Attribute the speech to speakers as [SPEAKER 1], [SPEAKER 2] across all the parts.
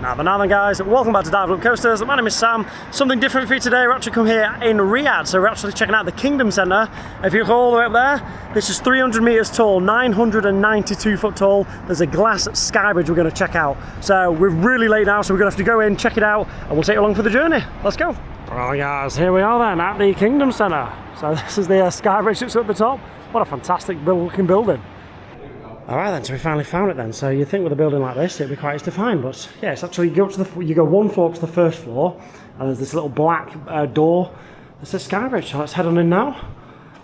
[SPEAKER 1] Now then guys, welcome back to Dive Loop Coasters. My name is Sam. Something different for you today. We're actually come here in Riyadh, so we're actually checking out the Kingdom Centre. If you go all the way up there, this is 300 metres tall, 992 foot tall. There's a glass Skybridge we're going to check out. So we're really late now, so we're going to have to go in, check it out, and we'll take you along for the journey. Let's go. Alright guys, here we are then at the Kingdom Centre. So this is the Skybridge that's at the top. What a fantastic looking building. Alright then, so we finally found it then. So you'd think with a building like this it'd be quite easy to find, but yeah, it's actually, you go one floor up to the first floor, and there's this little black door that says Skybridge. So let's head on in now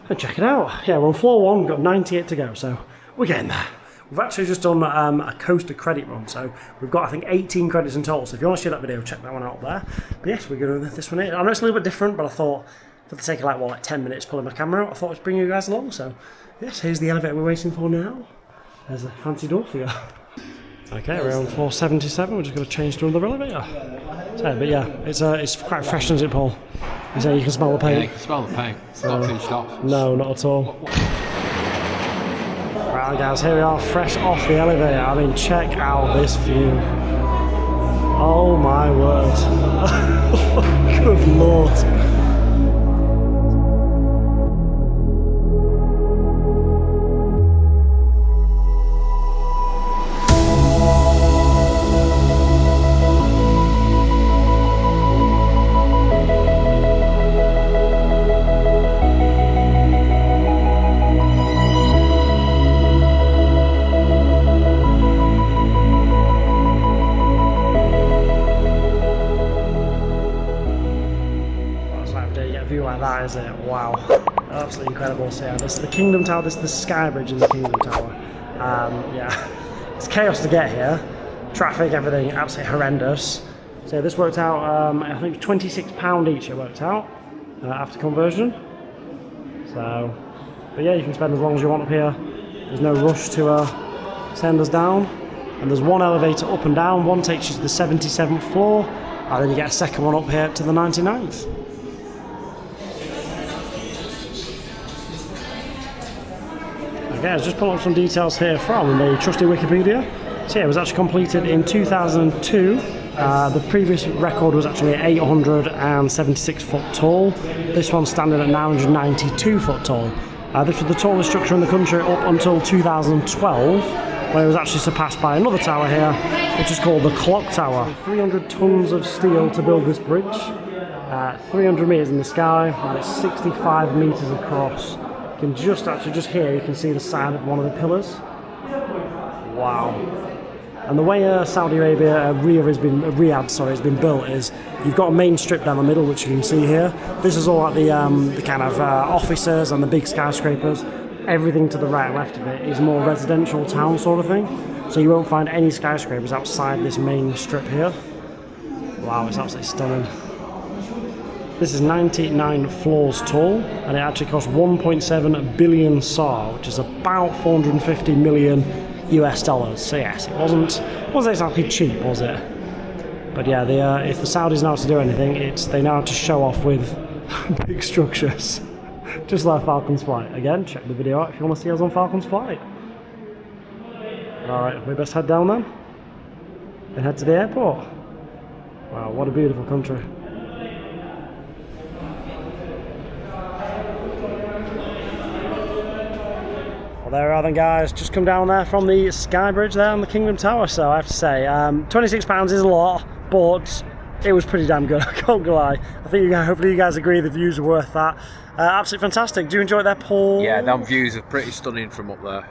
[SPEAKER 1] and check it out. Yeah, we're on floor 1, we've got 98 to go, so we're getting there. We've actually just done a coaster credit run, so we've got I think 18 credits in total, so if you want to see that video, check that one out there. But yes, we're going to do this one here. I know it's a little bit different, but I thought for the sake of like 10 minutes pulling my camera out, I thought I'd bring you guys along. So yes, here's the elevator we're waiting for now. There's a fancy door for you. Okay, we're on floor 77. We're just going to change to another elevator. So, but yeah, it's quite fresh, isn't it, Paul? You say you can smell the paint.
[SPEAKER 2] Yeah, you can smell the paint. It's not finished off.
[SPEAKER 1] No, not at all. Right, guys, here we are, fresh off the elevator. I mean, check out this view. Oh my word! Good lord. View like that, is it? Wow, absolutely incredible. So yeah, this is the Kingdom Tower, this is the Skybridge in the Kingdom Tower. Yeah, it's chaos to get here. Traffic, everything, absolutely horrendous. So this worked out, I think £26 each it worked out after conversion. So, but yeah, you can spend as long as you want up here. There's no rush to send us down. And there's one elevator up and down, one takes you to the 77th floor, and then you get a second one up here to the 99th. Okay, I was just pulling up some details here from the trusty Wikipedia. So yeah, it was actually completed in 2002. The previous record was actually 876 foot tall. This one's standing at 992 foot tall. This was the tallest structure in the country up until 2012, where it was actually surpassed by another tower here, which is called the Clock Tower. 300 tons of steel to build this bridge, 300 metres in the sky, and it's 65 metres across. You can just here, you can see the side of one of the pillars. Wow. And the way Saudi Arabia, Riyadh has been built is, you've got a main strip down the middle, which you can see here. This is all like the kind of offices and the big skyscrapers. Everything to the right and left of it is more residential town sort of thing. So you won't find any skyscrapers outside this main strip here. Wow, it's absolutely stunning. This is 99 floors tall, and it actually cost 1.7 billion SAR, which is about 450 million US dollars. So yes, it wasn't exactly cheap, was it? But yeah, if the Saudis know how to do anything, they know how to show off with big structures. Just like Falcon's Flight. Again, check the video out if you want to see us on Falcon's Flight. Alright, we best head down then and head to the airport. Wow, what a beautiful country. Well, there we are then guys, just come down there from the Skybridge there on the Kingdom Tower. So I have to say, £26 is a lot, but it was pretty damn good, I can't lie. I think hopefully you guys agree the views are worth that. Absolutely fantastic. Do you enjoy that, Paul?
[SPEAKER 2] Yeah, them views are pretty stunning from up there.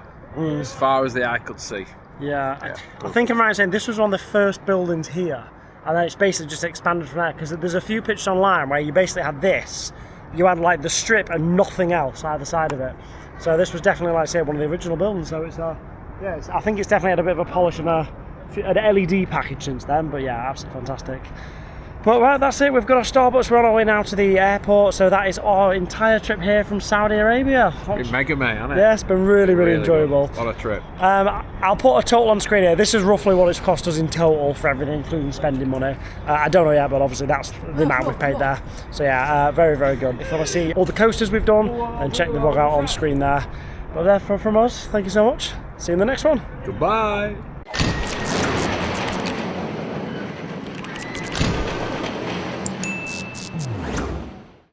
[SPEAKER 2] As far as the eye could see.
[SPEAKER 1] Yeah. I think I'm right in saying this was one of the first buildings here, and then it's basically just expanded from there, because there's a few pictures online where you basically had this, you had like the strip and nothing else either side of it. So this was definitely, like I say, one of the original buildings. So it's yeah, I think it's definitely had a bit of a polish and an LED package since then. But yeah, absolutely fantastic. But right, that's it. We've got our Starbucks. We're on our way now to the airport. So that is our entire trip here from Saudi Arabia. It's been
[SPEAKER 2] mega, mate, hasn't it?
[SPEAKER 1] Yeah, it's been really enjoyable.
[SPEAKER 2] What a trip.
[SPEAKER 1] I'll put a total on screen here. This is roughly what it's cost us in total for everything, including spending money. I don't know yet, but obviously that's the amount we've paid there. So yeah, very good. If you want to see all the coasters we've done, then check the vlog out on screen there. But from us, thank you so much. See you in the next one.
[SPEAKER 2] Goodbye.